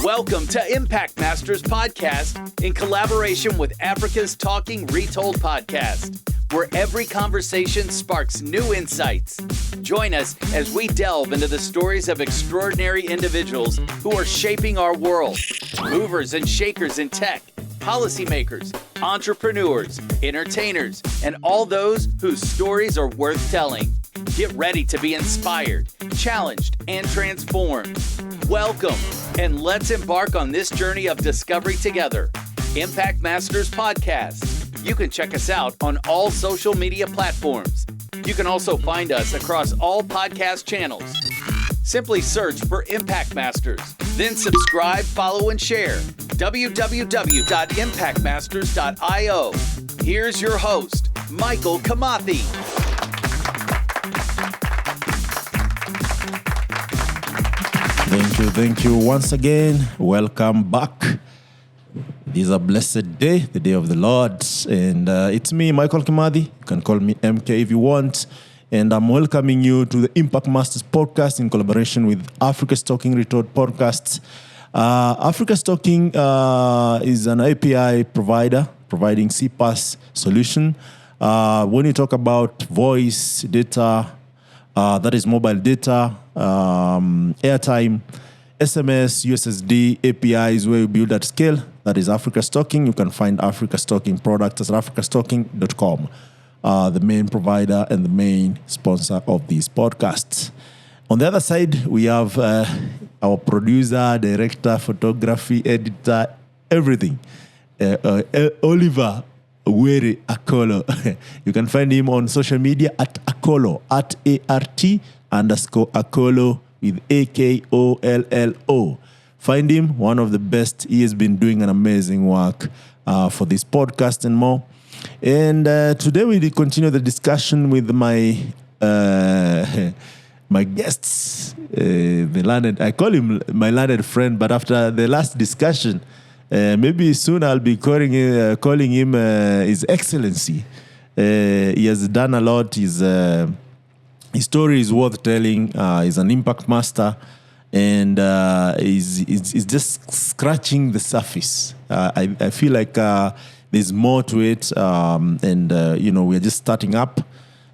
Welcome to Impact Masters Podcast in collaboration with Africa's Talking Retold Podcast, where every conversation sparks new insights. Join us as we delve into the stories of extraordinary individuals who are shaping our world, movers and shakers in tech, policymakers, entrepreneurs, entertainers, and all those whose stories are worth telling. Get ready to be inspired, challenged, and transformed. Welcome, and let's embark on this journey of discovery together. Impact Masters Podcast. You can check us out on all social media platforms. You can also find us across all podcast channels. Simply search for Impact Masters, then subscribe, follow, and share. www.impactmasters.io. Here's your host, Michael Kamathi. Thank you once again. Welcome back. It is a blessed day, the day of the Lord. And it's me, Michael Kamathi. You can call me MK if you want. And I'm welcoming you to the Impact Masters Podcast in collaboration with Africa's Talking Retold Podcasts. Africa's Talking is an API provider providing CPaaS solution. When you talk about voice data, that is mobile data, airtime, SMS, USSD, APIs where you build at scale. That is Africa's Talking. You can find Africa's Talking products at africastalking.com. The main provider and the main sponsor of these podcasts. On the other side, we have our producer, director, photography, editor, everything. Oliver Were Akolo. You can find him on social media at Akolo, at ART_Akolo with AKOLLO. Find him, one of the best. He has been doing an amazing work for this podcast and more. And today we continue the discussion with my my guests, the learned. I call him my learned friend, but after the last discussion, maybe soon I'll be calling him His Excellency. He has done a lot. His story is worth telling. He's an impact master, and he's just scratching the surface. I feel like there's more to it, and we're just starting up.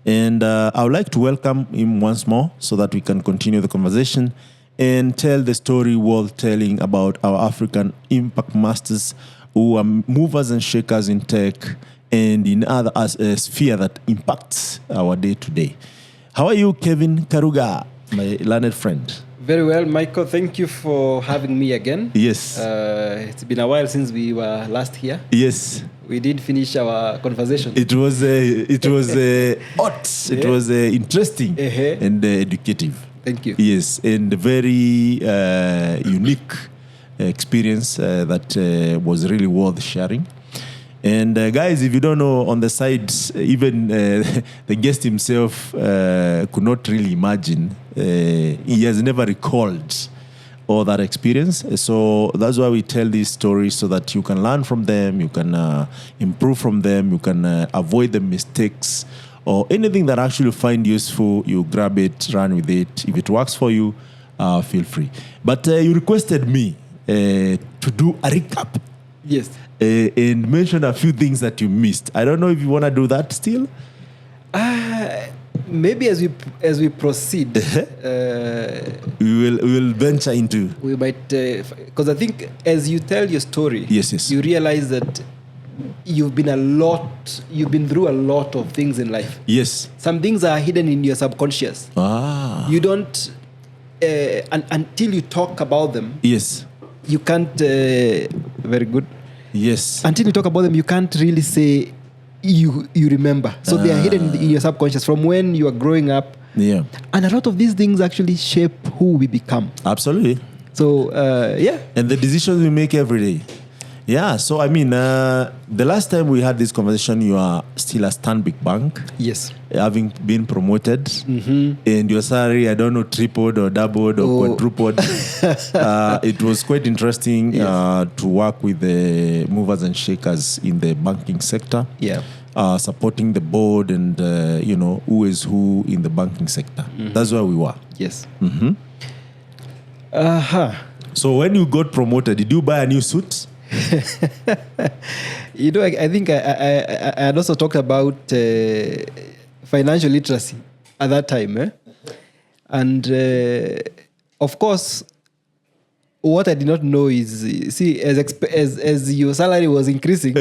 And I would like to welcome him once more so that we can continue the conversation and tell the story worth telling about our African impact masters who are movers and shakers in tech and in other sphere that impacts our day to day. How are you, Kevin Karuga, my learned friend? Very well, Michael. Thank you for having me again. Yes. It's been a while since we were last here. Yes. We did finish our conversation. It was hot. It was interesting and educative. Thank you. Yes, and a very unique experience that was really worth sharing. And guys, if you don't know, on the side, even the guest himself could not really imagine. He has never recalled all that experience. So that's why we tell these stories, so that you can learn from them, you can improve from them, you can avoid the mistakes, or anything that actually find useful, you grab it, run with it. If it works for you, feel free. But you requested me to do a recap. Yes. And mention a few things that you missed. I don't know if you want to do that still. Maybe as we proceed, we will venture into. We might, because I think as you tell your story, yes, you realize that you've been through a lot of things in life. Yes. Some things are hidden in your subconscious. You don't until you talk about them. Yes. You can't. Very good. Yes. Until you talk about them, you can't really say you remember. So they are hidden in your subconscious from when you are growing up. Yeah. And a lot of these things actually shape who we become. Absolutely. So, yeah. And the decisions we make every day. Yeah. So, I mean, the last time we had this conversation, you are still a Stanbic Bank. Yes. Having been promoted. Mm-hmm. And your salary, I don't know, tripled or doubled or quadrupled. It was quite interesting to work with the movers and shakers in the banking sector. Yeah. Supporting the board and, who is who in the banking sector. Mm-hmm. That's where we were. Yes. Mm-hmm. So when you got promoted, did you buy a new suit? I think I had also talked about financial literacy at that time. And of course, what I did not know is, as your salary was increasing,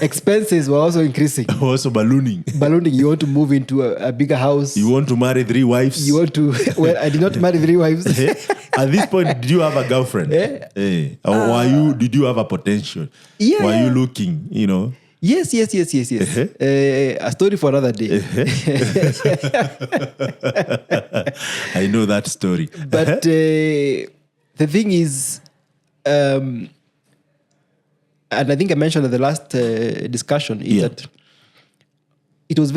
expenses were also increasing. Also ballooning. You want to move into a bigger house. You want to marry 3 wives. You want to... Well, I did not marry 3 wives. At this point, did you have a girlfriend? Or did you have a potential? Yeah. Were you looking, Yes. A story for another day. I know that story. But the thing is, and I think I mentioned at the last discussion, is that it was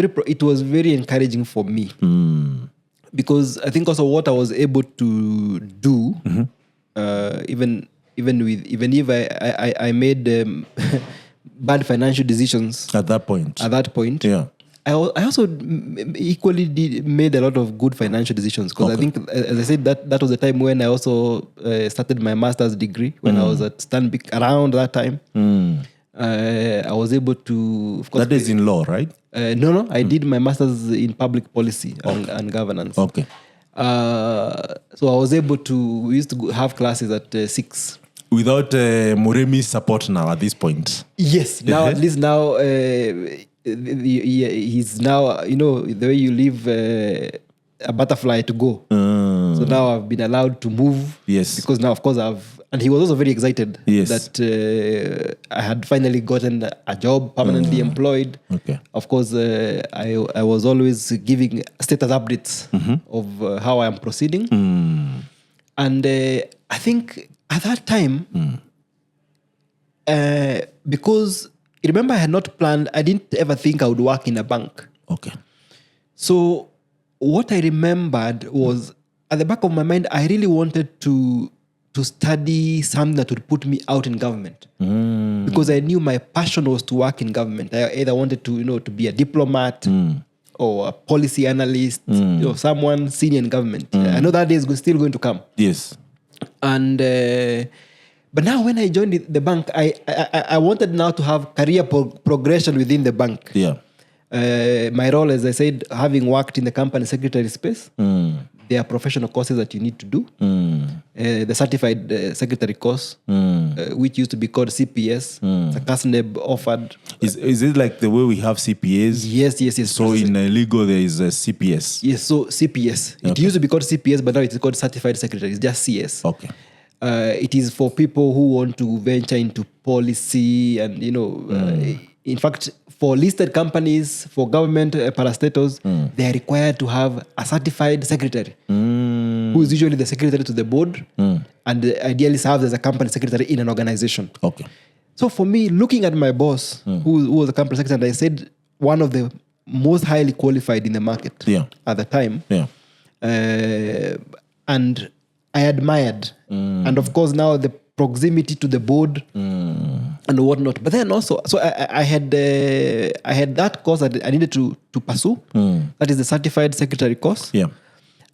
very encouraging for me. Because I think also what I was able to do, even if I made bad financial decisions at that point, yeah, I also equally made a lot of good financial decisions, because I think, as I said, that was the time when I also started my master's degree when I was at Stanbic. Around that time, I was able to, of course, that is in law, right? No, I did my master's in public policy and governance. Okay. So I was able to. We used to have classes at 6. Without Muremi's support now at this point. Yes, now at least now he's now, the way you leave a butterfly to go. So now I've been allowed to move. Yes. Because now, of course, and he was also very excited that I had finally gotten a job, permanently employed. Okay. Of course, I was always giving status updates of how I am proceeding. And I think at that time, because remember, I had not planned, I didn't ever think I would work in a bank. Okay. So what I remembered was, at the back of my mind, I really wanted to study something that would put me out in government. Because I knew my passion was to work in government. I either wanted to, to be a diplomat or a policy analyst, someone senior in government. I know that day is still going to come. Yes. And but now when I joined the bank, I wanted now to have career progression within the bank. Yeah. My role, as I said, having worked in the company secretary space, there are professional courses that you need to do. The certified secretary course, which used to be called CPS, Sakasneb offered. Is it like the way we have CPAs? Yes. So in legal there is a CPS. Yes, so CPS. Okay. It used to be called CPS, but now it's called certified secretary. It's just CS. Okay. It is for people who want to venture into policy and, in fact, for listed companies, for government parastatals, they are required to have a certified secretary, who is usually the secretary to the board, and ideally serves as a company secretary in an organization. Okay. So for me, looking at my boss, who was a company secretary, I said one of the most highly qualified in the market at the time. Yeah. And I admired. And of course, now the proximity to the board and whatnot. But then also, so I had that course that I needed to pursue. That is the certified secretary course. Yeah.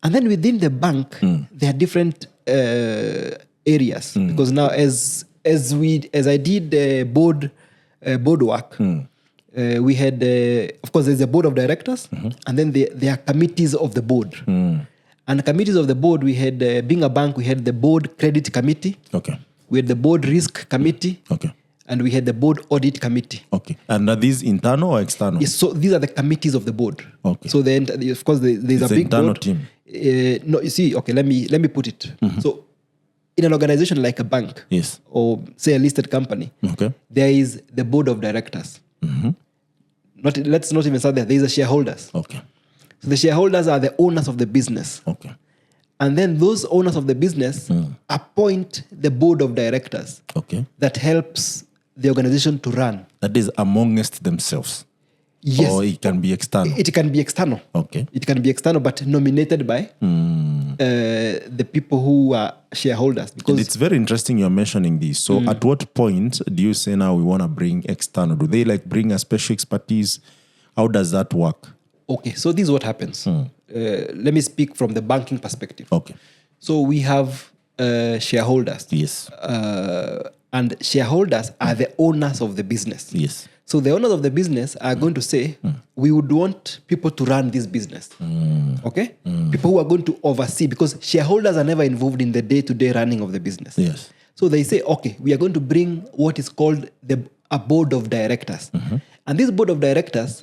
And then within the bank, there are different areas. Because now, as I did board work, we had, of course, there's a board of directors, and then there are committees of the board. And the committees of the board, we had, being a bank, we had the board credit committee. Okay. We had the board risk committee. Okay. And we had the board audit committee. Okay. And are these internal or external? Yes, so these are the committees of the board. Okay. So then, of course, there's a big internal board. Team. No, you see, okay, let me put it. So in an organization like a bank, yes, or say a listed company, okay, there is the board of directors. Let's not even start there. There is the shareholders. Okay. So the shareholders are the owners of the business. Okay. And then those owners of the business appoint the board of directors. Okay. That helps the organization to run. That is amongst themselves. Yes. Or it can be external. It can be external. Okay. It can be external, but nominated by the people who are shareholders. Because and it's very interesting you're mentioning this. So at what point do you say now we want to bring external? Do they bring a special expertise? How does that work? Okay, so this is what happens. Let me speak from the banking perspective. Okay. So we have shareholders. Yes. And shareholders are the owners of the business. Yes. So the owners of the business are going to say, we would want people to run this business. Okay? People who are going to oversee, because shareholders are never involved in the day-to-day running of the business. Yes. So they say, okay, we are going to bring what is called a board of directors. And this board of directors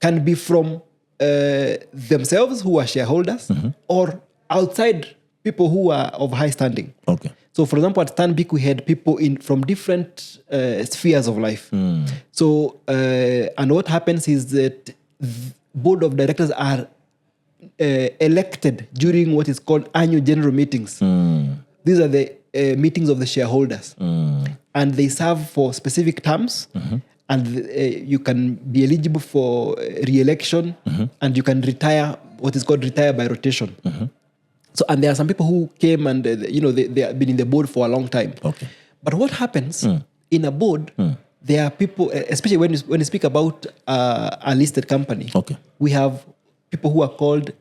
can be from themselves who are shareholders or outside people who are of high standing. Okay. So, for example, at Stanbic, we had people from different spheres of life. So, and what happens is that board of directors are elected during what is called annual general meetings. These are the meetings of the shareholders. And they serve for specific terms. And you can be eligible for re-election. And you can retire, what is called retire by rotation. So, and there are some people who came and, they have been in the board for a long time. Okay. But what happens in a board, there are people, especially when you speak about a listed company, we have people who are called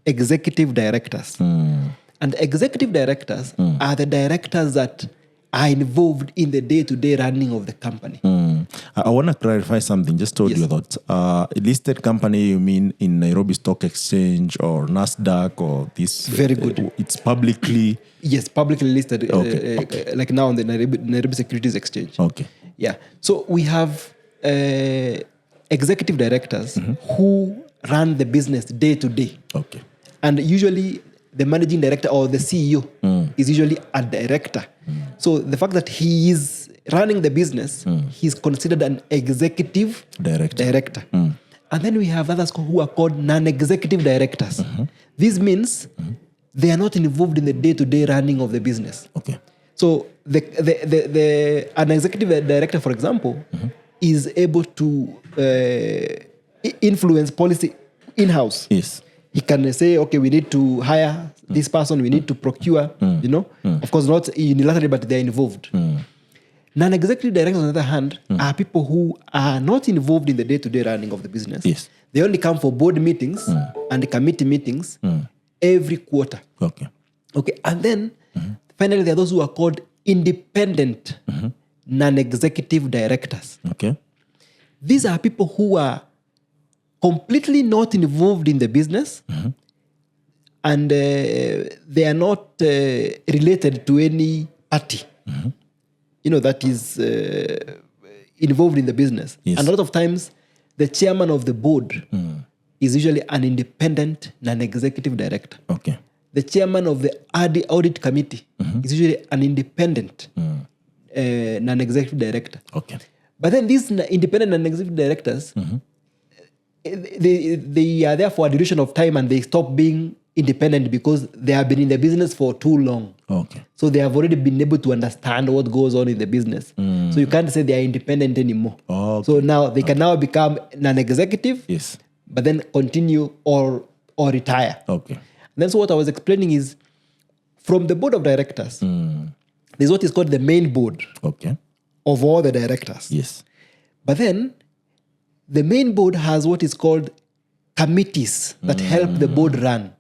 executive directors. And executive directors are the directors that are involved in the day-to-day running of the company. I want to clarify something. Just told you that a listed company, you mean in Nairobi Stock Exchange or NASDAQ or this? Very good. It's publicly? Yes, publicly listed, like now on the Nairobi Securities Exchange. Okay. Yeah. So we have executive directors who run the business day to day. Okay. And usually the managing director or the CEO is usually a director. So the fact that he is running the business, he's considered an executive director. And then we have others who are called non-executive directors. This means they are not involved in the day-to-day running of the business. Okay. So an executive director, for example, is able to influence policy in-house. Yes. He can say, okay, we need to hire this person, we need to procure, Of course, not unilaterally, but they're involved. Non-executive directors, on the other hand, are people who are not involved in the day-to-day running of the business. Yes. They only come for board meetings and committee meetings every quarter. Okay. Okay. And then, finally, there are those who are called independent non-executive directors. Okay. These are people who are completely not involved in the business, and they are not related to any party, that is involved in the business. Yes. And a lot of times, the chairman of the board is usually an independent non-executive director. Okay. The chairman of the audit committee is usually an independent non-executive director. Okay. But then these independent non-executive directors, they are there for a duration of time and they stop being independent because they have been in the business for too long. Okay. So they have already been able to understand what goes on in the business. So you can't say they are independent anymore. Okay. So now they can now become non-executive, Yes. but then continue or retire. Okay. And then so what I was explaining is from the board of directors, there's what is called the main board Okay. of all the directors. Yes. But then the main board has what is called committees that help the board run.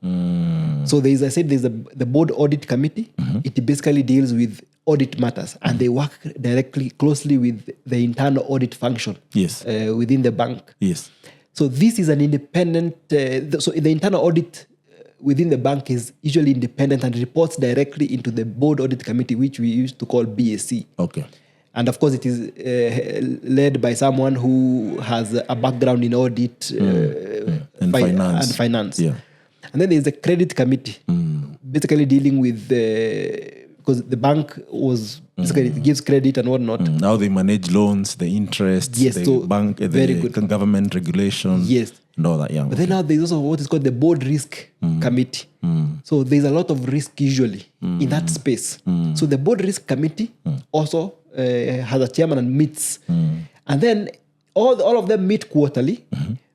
So there's the board audit committee. It basically deals with audit matters and they work directly, closely with the internal audit function. Yes. Within the bank. Yes. So this is an independent, so the internal audit within the bank is usually independent and reports directly into the board audit committee, which we used to call BAC. Okay. And of course, it is led by someone who has a background in audit and finance. Yeah. And then there's a credit committee, basically dealing with because the bank was basically it gives credit and whatnot. How they manage loans, the interest, yes, the so bank, very the good. Government regulation, yes, and all that. Yeah. But then now there's also what is called the board risk committee. So there's a lot of risk usually in that space. So the board risk committee also has a chairman and meets, and then all of them meet quarterly,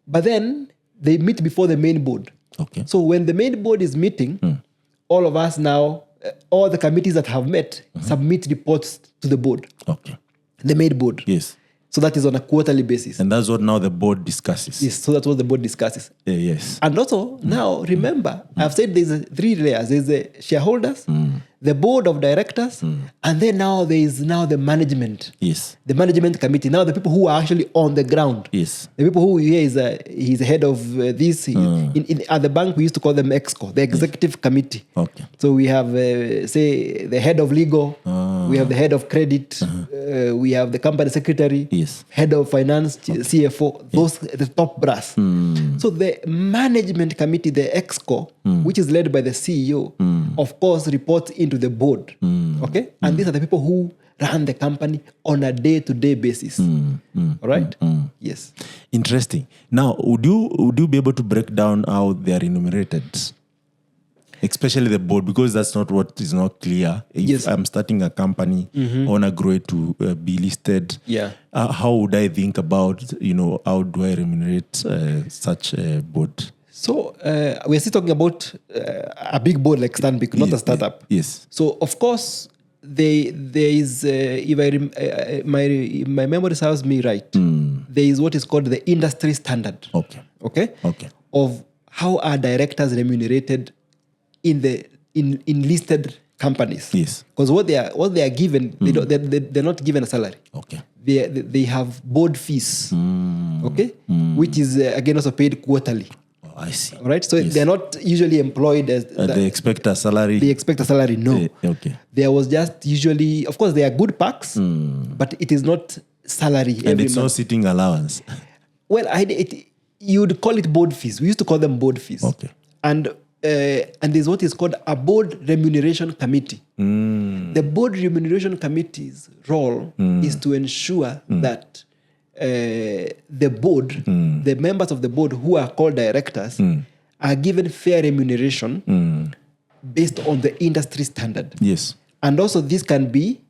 but then they meet before the main board. Okay. So when the main board is meeting, all of us now, all the committees that have met submit reports to the board. Okay. The main board. Yes. So that is on a quarterly basis. And that's what now the board discusses. Yes. So that's what the board discusses. Yes. And also now remember, I've said there's three layers. There's the shareholders, the board of directors, and then now there is now the management. Yes. The management committee. Now the people who are actually on the ground. Yes. The people who he's the head of this. At the bank, we used to call them EXCO, the executive committee. Okay. So we have, say, the head of legal. We have the head of credit. We have the company secretary. Yes. Head of finance, CFO. Those the top brass. So the management committee, the EXCO, which is led by the CEO, of course, reports into the board. Okay, and these are the people who run the company on a day-to-day basis. All right. Yes. Interesting. Now, would you be able to break down how they are enumerated? Especially the board, because that's not what is not clear. If I'm starting a company, I want to grow it to be listed. Yeah. How would I think about, how do I remunerate such a board? So we're still talking about a big board like Stanbic, not a startup. Yes. So of course, there is, if my memory serves me right, there is what is called the industry standard. Okay. Of how are directors remunerated in listed companies. Yes. Because what they are given, they're not given a salary. Okay. They have board fees. Okay, which is again also paid quarterly. I see. All right, so they're not usually employed as they expect a salary. They expect a salary. No. Okay. There was just usually, of course, there are good perks, but it is not salary. And it's no sitting allowance. Well, you'd call it board fees. We used to call them board fees. Okay. And there's what is called a board remuneration committee. The board remuneration committee's role is to ensure that the board, the members of the board who are called directors, are given fair remuneration based on the industry standard. Yes. And also this can be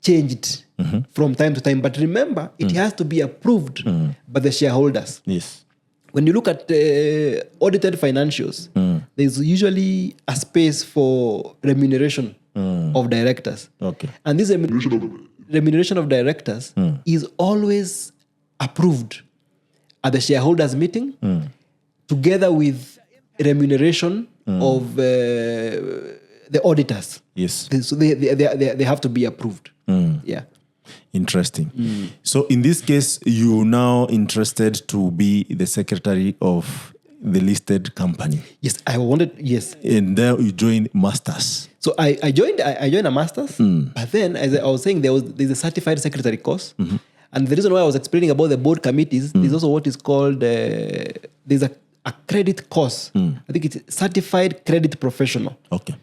changed from time to time. But remember, it has to be approved by the shareholders. Yes. When you look at audited financials, there's usually a space for remuneration of directors. Okay. And this remuneration of directors is always approved at the shareholders meeting together with remuneration of the auditors. Yes. So they have to be approved. Yeah. Interesting. So in this case, you're now interested to be the secretary of the listed company. Yes, I wanted. Yes. And there you join masters. So I joined a master's, but then as I was saying, there's a certified secretary course. And the reason why I was explaining about the board committees, there's also what is called, there's a credit course. I think it's certified credit professional. Okay.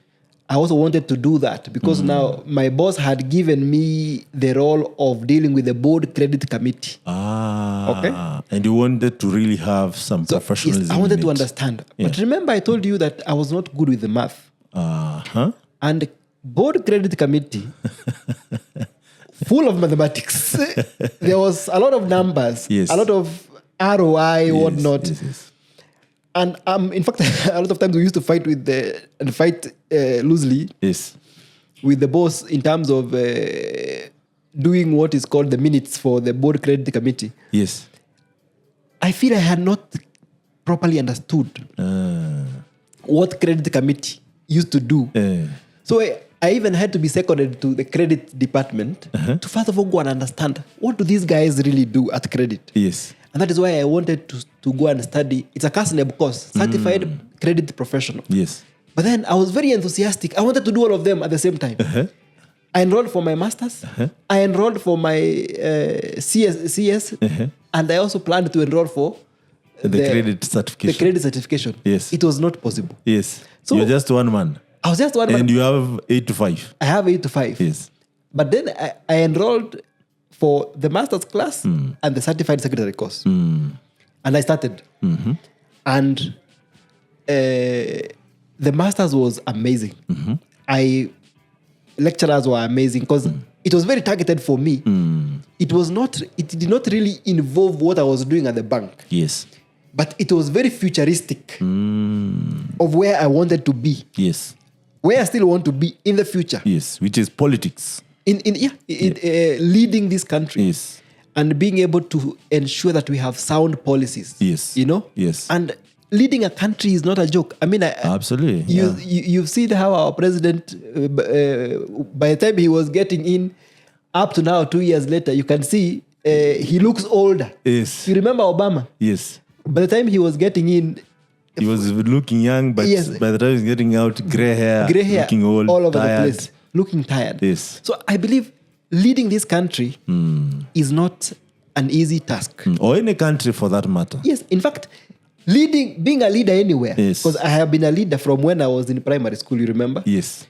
I also wanted to do that because now my boss had given me the role of dealing with the board credit committee. Okay. And you wanted to really have some professionalism. Yes, I wanted to understand. Yeah. But remember, I told you that I was not good with the math. And board credit committee, full of mathematics. There was a lot of numbers, a lot of ROI, whatnot. Yes. And in fact, a lot of times we used to fight loosely with the boss in terms of doing what is called the minutes for the board credit committee. Yes. I feel I had not properly understood what credit committee used to do. So I even had to be seconded to the credit department to first of all go and understand what do these guys really do at credit. Yes. And that is why I wanted to go and study. It's a CASNEB course, Certified Credit Professional. Yes. But then I was very enthusiastic. I wanted to do all of them at the same time. I enrolled for my master's. I enrolled for my CS. And I also planned to enroll for the credit certification. The credit certification. Yes. It was not possible. Yes. So you're just one man. I was just one man. And you have 8 to 5. I have 8 to 5. Yes. But then I enrolled for the master's class and the certified secretary course. And I started. And the master's was amazing. Lecturers were amazing because it was very targeted for me. It did not really involve what I was doing at the bank. Yes. But it was very futuristic of where I wanted to be. Yes. Where I still want to be in the future. Yes, which is politics. Leading this country. Yes. And being able to ensure that we have sound policies. Yes. You know? Yes. And leading a country is not a joke. I mean, Absolutely. You've seen how our president, by the time he was getting in, up to now, 2 years later, you can see he looks older. Yes. You remember Obama? Yes. By the time he was getting in, he was looking young, but by the time he's getting out, gray hair, looking old, all over tired. the place, looking tired. Yes. So I believe leading this country is not an easy task. Or any country for that matter. Yes. In fact, being a leader anywhere, yes, because I have been a leader from when I was in primary school, you remember? Yes.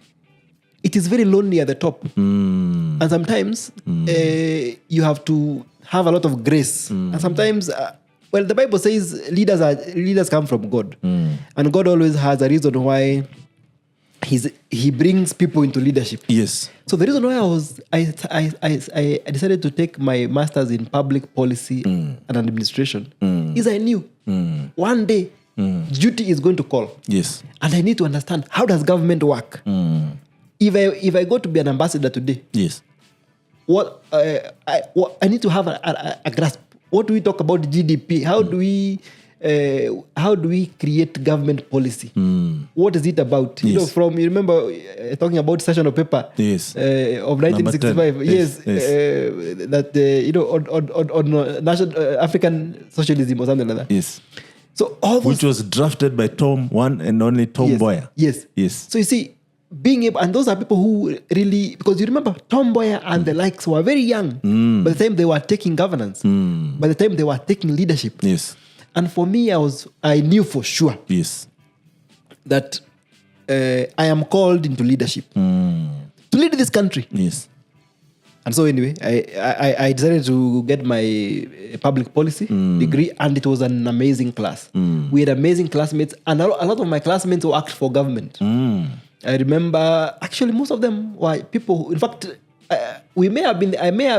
It is very lonely at the top. And sometimes you have to have a lot of grace. And sometimes, well, the Bible says leaders come from God. And God always has a reason why he brings people into leadership. Yes. So the reason why I decided to take my master's in public policy and administration is I knew one day duty is going to call. Yes. And I need to understand, how does government work? If I go to be an ambassador today, yes, what I need to have a grasp. What do we talk about GDP? How do we create government policy? What is it about? Yes. You remember talking about session of paper, yes, of 1965. Yes, that on national African socialism or something like that. Yes. So all those, which was drafted by one and only Tom Boyer. Yes. Yes. So you see, being able, and those are people who really, because you remember Tom Boyer and the likes were very young by the time they were taking governance, by the time they were taking leadership. Yes. And for me, I knew for sure, yes, that I am called into leadership to lead this country. Yes. And so anyway, I decided to get my public policy degree, and it was an amazing class. We had amazing classmates, and a lot of my classmates worked for government. I remember, actually, most of them were people who, in fact, I may have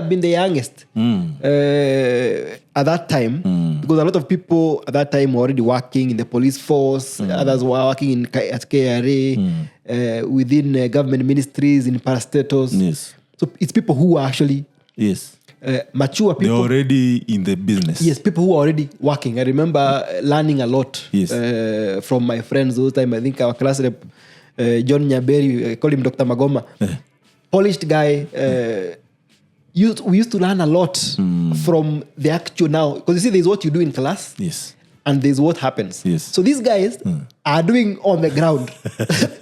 been the youngest at that time, because a lot of people at that time were already working in the police force. Others were working at KRA, within government ministries, in parastatals. Yes. So it's people who are actually mature people. They're already in the business. Yes, people who are already working. I remember learning a lot from my friends those time. I think our class rep, John Nyaberi, I call him Dr. Magoma, polished guy. We used to learn a lot from the actual now. Because you see, there's what you do in class. Yes. And there's what happens. Yes. So these guys are doing on the ground.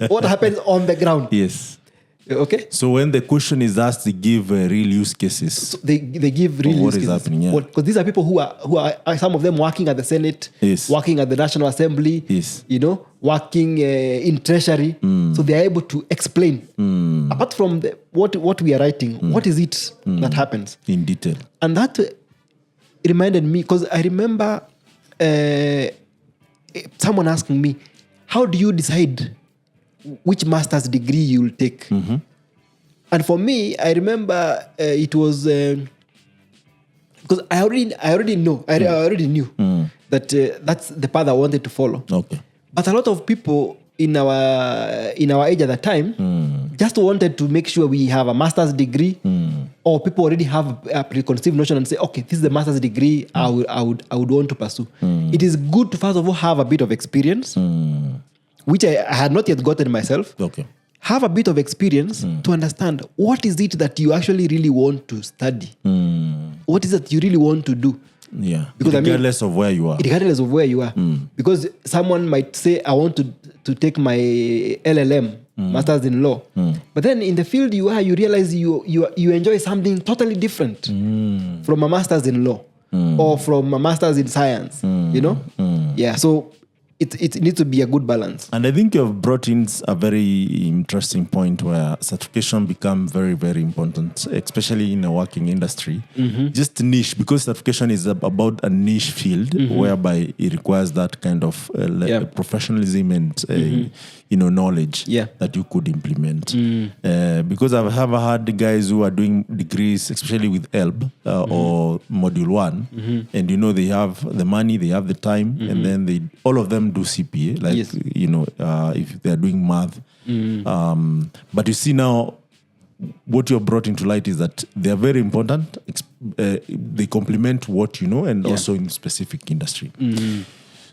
What happens on the ground. Yes. Okay. So when the question is asked, they give real use cases. So they give real use cases. What is happening? Yeah. Because these are people who are some of them working at the Senate, working at the National Assembly, working in Treasury. So they are able to explain. Apart from what we are writing, what is it that happens in detail? And that reminded me, because I remember someone asking me, how do you decide which master's degree you will take? And for me, I remember it was because I already knew that that's the path I wanted to follow. Okay. But a lot of people in our age at the time just wanted to make sure we have a master's degree, or people already have a preconceived notion and say, okay, this is the master's degree I would want to pursue. It is good to first of all have a bit of experience, which I had not yet gotten myself. Okay. Have a bit of experience to understand what is it that you actually really want to study. What is it you really want to do? Yeah. Because regardless of where you are. Regardless of where you are. Because someone might say, I want to take my LLM, Masters in Law. But then in the field you are, you realize you enjoy something totally different from a Masters in Law or from a Masters in Science. Yeah, so it needs to be a good balance. And I think you've brought in a very interesting point where certification become very, very important, especially in a working industry. Just niche, because certification is about a niche field whereby it requires that kind of professionalism and knowledge that you could implement. Because I've had guys who are doing degrees, especially with ELB or Module 1, and they have the money, they have the time, and then all of them do CPA, if they're doing math. But you see now, what you're brought into light is that they're very important. They complement what you know, and also in specific industry.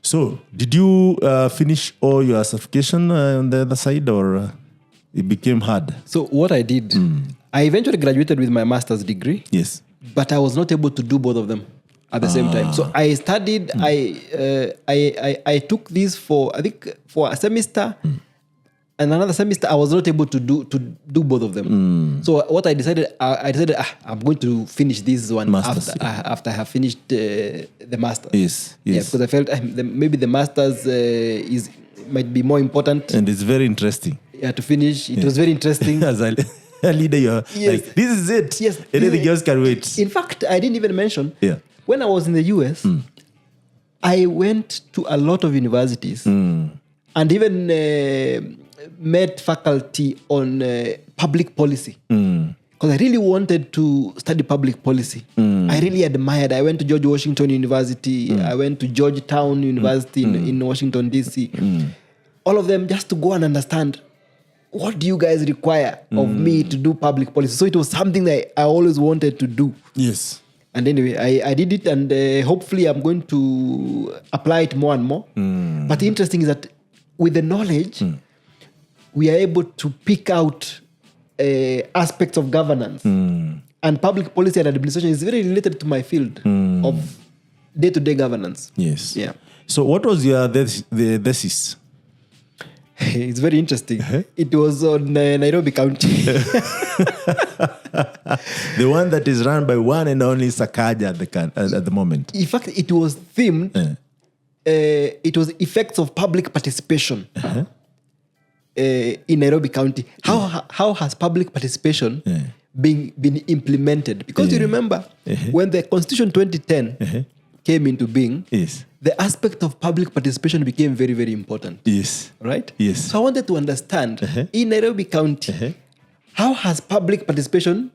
So, did you finish all your certification on the other side, or it became hard? So what I did, I eventually graduated with my master's degree. Yes. But I was not able to do both of them at the same time. So I studied. I took this for a semester, and another semester I was not able to do both of them. So what I decided, I'm going to finish this one after I have finished the masters. Yes. Yeah, because I felt maybe the masters might be more important. And it's very interesting. Yeah, to finish. It was very interesting. As a leader, you're like, this is it. Yes. Anything else can wait. In fact, I didn't even mention, when I was in the US, I went to a lot of universities and even met faculty on public policy. Because I really wanted to study public policy. I really admired. I went to George Washington University. I went to Georgetown University in Washington, D.C. All of them just to go and understand, what do you guys require of me to do public policy? So it was something that I always wanted to do. Yes. And anyway, I did it, and hopefully I'm going to apply it more and more. But the interesting is that with the knowledge, we are able to pick out aspects of governance. And public policy and administration is very related to my field of day-to-day governance. Yes. Yeah. So what was your thesis? It's very interesting. It was on Nairobi County. The one that is run by one and only Sakaja at the moment. In fact, it was themed. It was effects of public participation in Nairobi County. How has public participation been implemented? Because you remember when the Constitution 2010 came into being, the aspect of public participation became very, very important. Yes. Right? Yes. So I wanted to understand, in Nairobi County, how has public participation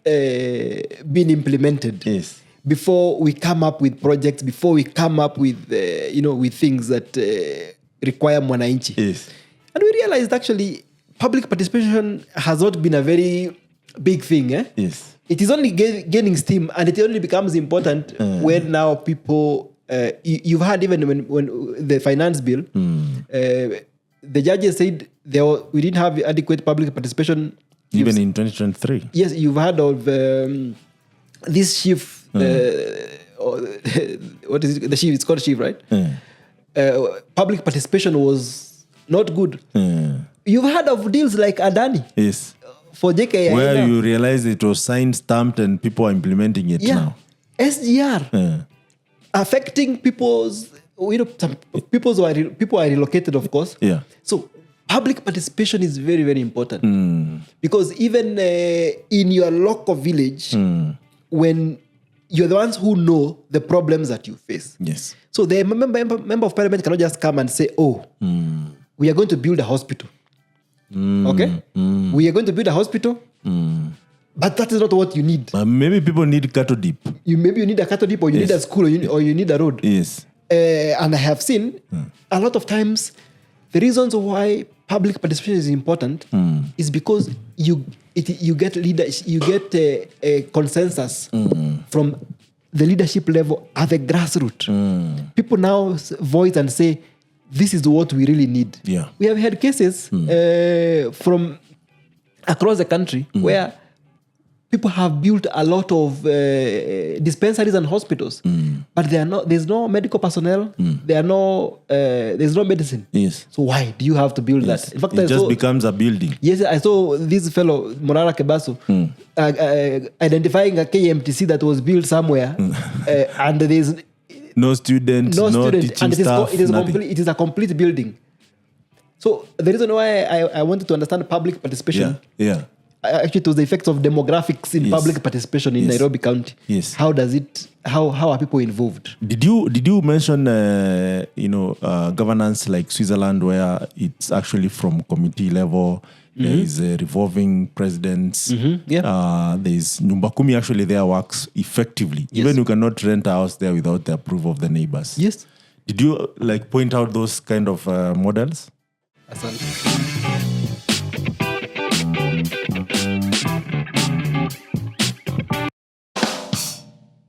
been implemented? Yes. Before we come up with projects, before we come up with, with things that require mwananchi. Yes. And we realized actually public participation has not been a very big thing. Yes. It is only gaining steam, and it only becomes important when now people, you've had even when the finance bill, the judges said we didn't have adequate public participation. Even in 2023. Yes, you've heard of this chief, what is it? The chief, it's called chief, right? Public participation was not good. You've heard of deals like Adani. Yes. For JKI. Where you realize it was signed, stamped, and people are implementing it now. SGR. Affecting people's, some people are relocated, of course. Yeah. So public participation is very, very important. Because even in your local village, when you're the ones who know the problems that you face. Yes. So the member of parliament cannot just come and say, we are going to build a hospital. Okay? We are going to build a hospital, but that is not what you need. Maybe people need cattle dip. Maybe you need a cattle dip, or you need a school, or you need a road. Yes. And I have seen a lot of times the reasons why public participation is important is because you get leaders, you get a consensus from the leadership level at the grassroots. People now voice and say, this is what we really need. Yeah. We have had cases from across the country where people have built a lot of dispensaries and hospitals, but there's no medical personnel. There's no medicine. Yes. So why do you have to build that? In fact, it just becomes a building. Yes, I saw this fellow, Morara Kebaso, identifying a KMTC that was built somewhere, and there's no students, no teaching and staff, it is a complete building. So the reason why I wanted to understand public participation, actually it was the effects of demographics in public participation in Nairobi County. Yes. How are people involved? Did you mention governance like Switzerland, where it's actually from committee level? There is revolving presidents. There's Nyumba Kumi actually there works effectively. Yes. Even you cannot rent a house there without the approval of the neighbors. Yes. Did you point out those kind of models? Asante.